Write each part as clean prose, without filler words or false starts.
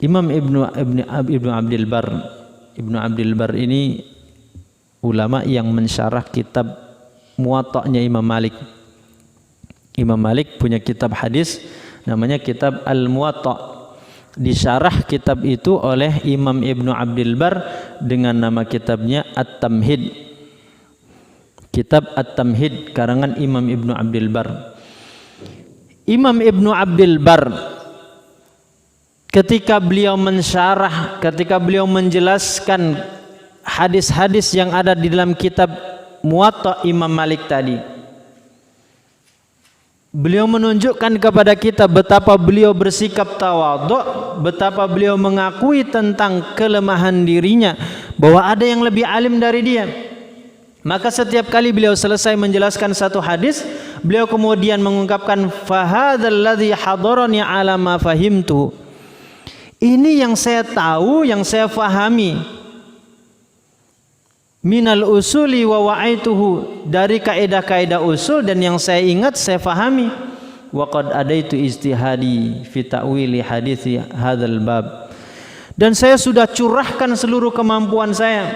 Imam Ibnu Abdul Bar ini ulama yang mensyarah kitab Muwatta'nya Imam Malik. Imam Malik punya kitab hadis namanya kitab Al-Muwatta'. Disyarah kitab itu oleh Imam Ibnu Abdul Bar dengan nama kitabnya At-Tamhid. Kitab At-Tamhid karangan Imam Ibnu Abdul Bar. Imam Ibnu Abdul Bar ketika beliau mensyarah, ketika beliau menjelaskan hadis-hadis yang ada di dalam kitab Muwatta' Imam Malik tadi, beliau menunjukkan kepada kita betapa beliau bersikap tawadhu, betapa beliau mengakui tentang kelemahan dirinya, bahwa ada yang lebih alim dari dia. Maka setiap kali beliau selesai menjelaskan satu hadis, beliau kemudian mengungkapkan fahadzal ladzi hadarani ala ma fahimtu. Ini yang saya tahu, yang saya fahami. Minal usuli wa wa'aituhu, dari kaidah-kaidah usul dan yang saya ingat saya fahami. Wa qad adaitu ijtihadi fi ta'wili hadithi hadzal bab, dan saya sudah curahkan seluruh kemampuan saya.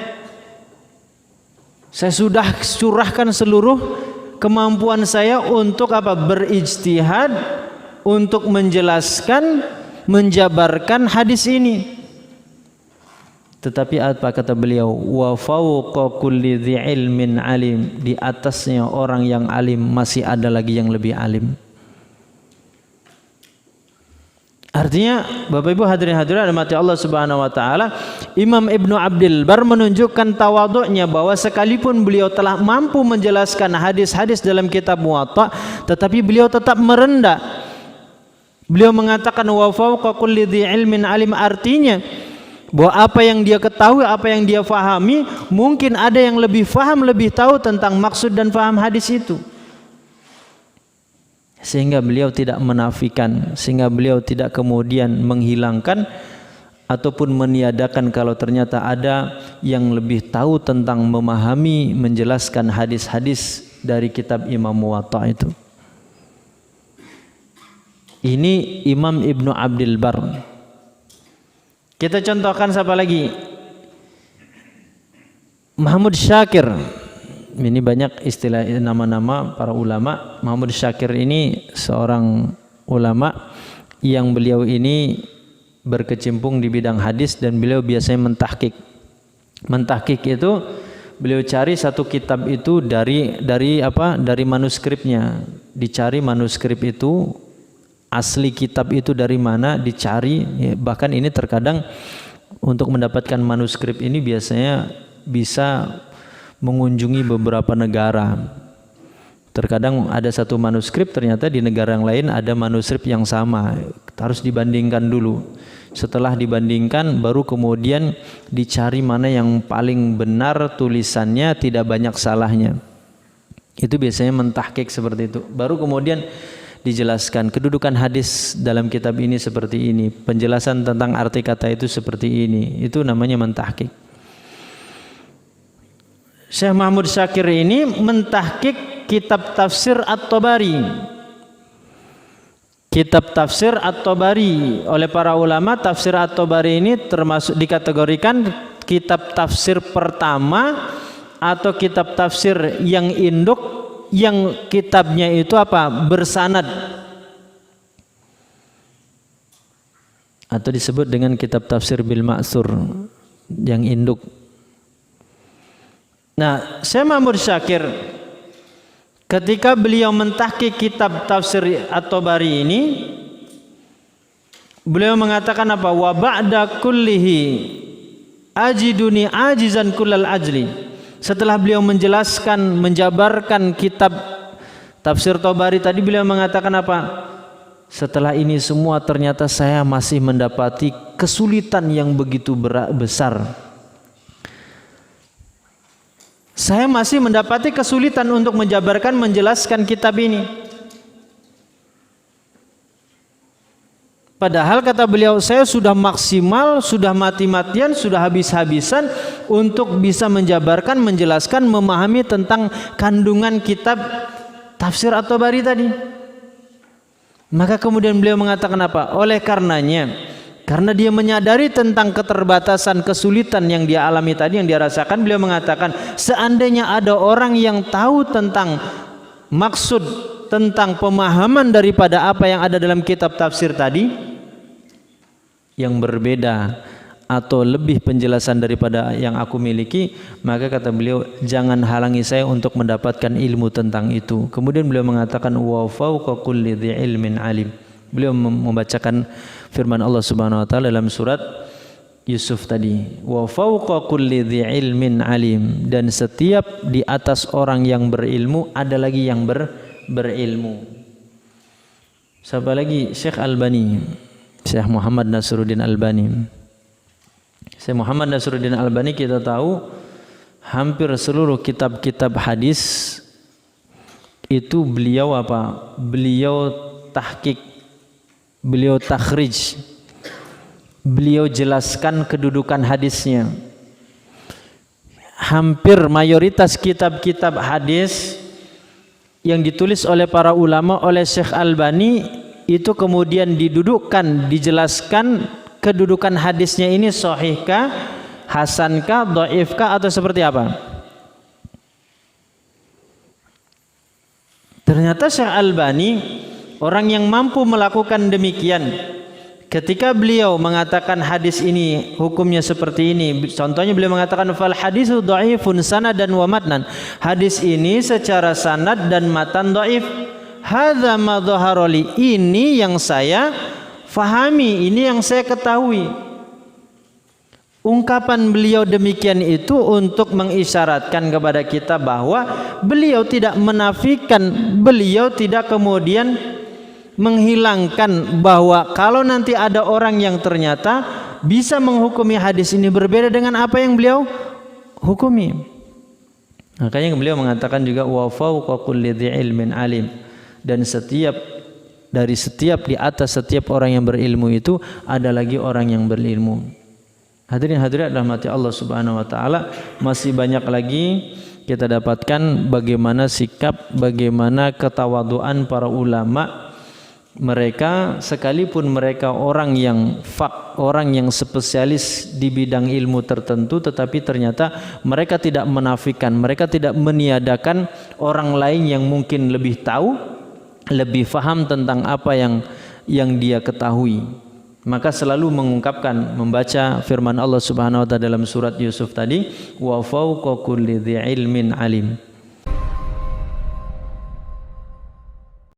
Saya sudah curahkan seluruh kemampuan saya untuk apa? Berijtihad, untuk menjelaskan, menjabarkan hadis ini. Tetapi apa kata beliau? Wa fawqa kulli dzi ilmin alim, di atasnya orang yang alim masih ada lagi yang lebih alim. Artinya Bapak Ibu hadirin hadirat rahmati Allah Subhanahu wa taala, Imam Ibnu Abdul Bar menunjukkan tawadhu'nya, bahwa sekalipun beliau telah mampu menjelaskan hadis-hadis dalam kitab Muwatta', tetapi beliau tetap merendah. Beliau mengatakan wa fawqa kulli dzi ilmin alim, artinya bahwa apa yang dia ketahui, apa yang dia fahami, mungkin ada yang lebih faham, lebih tahu tentang maksud dan faham hadis itu. Sehingga beliau tidak menafikan, sehingga beliau tidak kemudian menghilangkan ataupun meniadakan kalau ternyata ada yang lebih tahu tentang memahami, menjelaskan hadis-hadis dari kitab Imam Muwatta' itu. Ini Imam Ibnu Abdul Bar. Kita contohkan siapa lagi? Mahmud Syakir. Ini banyak istilah nama-nama para ulama. Mahmud Syakir ini seorang ulama yang beliau ini berkecimpung di bidang hadis dan beliau biasanya mentahqiq. Mentahqiq itu beliau cari satu kitab itu dari manuskripnya. Dicari manuskrip itu, asli kitab itu dari mana, dicari. Bahkan ini terkadang untuk mendapatkan manuskrip ini biasanya bisa mengunjungi beberapa negara. Terkadang ada satu manuskrip, ternyata di negara yang lain ada manuskrip yang sama, harus dibandingkan dulu. Setelah dibandingkan baru kemudian dicari mana yang paling benar tulisannya, tidak banyak salahnya. Itu biasanya mentahqiq seperti itu. Baru kemudian dijelaskan kedudukan hadis dalam kitab ini seperti ini, penjelasan tentang arti kata itu seperti ini. Itu namanya mentahqiq. Syekh Mahmud Syakir ini mentahqiq kitab tafsir At-Tabari. Kitab tafsir At-Tabari oleh para ulama, tafsir At-Tabari ini termasuk dikategorikan kitab tafsir pertama atau kitab tafsir yang induk, yang kitabnya itu apa? Bersanad, atau disebut dengan kitab tafsir bil ma'sur, yang induk. Nah, Syekh Mahmud Syakir ketika beliau mentahqiq kitab tafsir At-Tabari ini, beliau mengatakan apa? Wa ba'da kullihi ajiduni ajizan kullal ajli. Setelah beliau menjelaskan, menjabarkan kitab tafsir Tabari tadi, beliau mengatakan apa? Setelah ini semua ternyata saya masih mendapati kesulitan yang begitu besar. Saya masih mendapati kesulitan untuk menjabarkan, menjelaskan kitab ini. Padahal kata beliau, saya sudah maksimal, sudah mati-matian, sudah habis-habisan untuk bisa menjabarkan, menjelaskan, memahami tentang kandungan kitab tafsir At-Tabari tadi. Maka kemudian beliau mengatakan apa? Oleh karenanya Karena dia menyadari tentang keterbatasan, kesulitan yang dia alami tadi, yang dia rasakan, beliau mengatakan seandainya ada orang yang tahu tentang maksud, tentang pemahaman daripada apa yang ada dalam kitab tafsir tadi yang berbeda atau lebih penjelasan daripada yang aku miliki, maka kata beliau jangan halangi saya untuk mendapatkan ilmu tentang itu. Kemudian beliau mengatakan wa fawqa kulli dzi ilmin alim. Beliau membacakan firman Allah Subhanahu wa taala dalam surat Yusuf tadi, wa fawqa kulli dzi ilmin alim, dan setiap di atas orang yang berilmu ada lagi yang berilmu. Siapa lagi? Syekh Albani, Syekh Muhammad Nasruddin Albani. Syekh Muhammad Nasruddin Albani kita tahu hampir seluruh kitab-kitab hadis itu beliau apa? Beliau tahqiq, beliau takhrij, beliau jelaskan kedudukan hadisnya. Hampir mayoritas kitab-kitab hadis yang ditulis oleh para ulama, oleh Syekh Albani itu kemudian didudukkan, dijelaskan kedudukan hadisnya ini sahihkah, hasankah, dhaifkah, atau seperti apa. Ternyata Syekh Albani orang yang mampu melakukan demikian. Ketika beliau mengatakan hadis ini hukumnya seperti ini, contohnya beliau mengatakan fal hadisu dhaifun sanadan wa matnan. Hadis ini secara sanad dan matan dhaif. Hadza ma dhahara li, ini yang saya fahami, ini yang saya ketahui. Ungkapan beliau demikian itu untuk mengisyaratkan kepada kita bahwa beliau tidak menafikan, beliau tidak kemudian menghilangkan bahwa kalau nanti ada orang yang ternyata bisa menghukumi hadis ini berbeda dengan apa yang beliau hukumi. Makanya beliau mengatakan juga wa fawqa kulli dzi ilmin alim, dan dari setiap di atas setiap orang yang berilmu itu ada lagi orang yang berilmu. Hadirin hadirat rahmati Allah Subhanahu wa taala, masih banyak lagi kita dapatkan bagaimana sikap, bagaimana ketawaduan para ulama. Mereka sekalipun mereka orang yang spesialis di bidang ilmu tertentu, tetapi ternyata mereka tidak menafikan, mereka tidak meniadakan orang lain yang mungkin lebih tahu, lebih faham tentang apa yang dia ketahui. Maka selalu mengungkapkan, membaca firman Allah Subhanahu wa taala dalam surat Yusuf tadi, wa fawqa kulli dzi ilmin alim.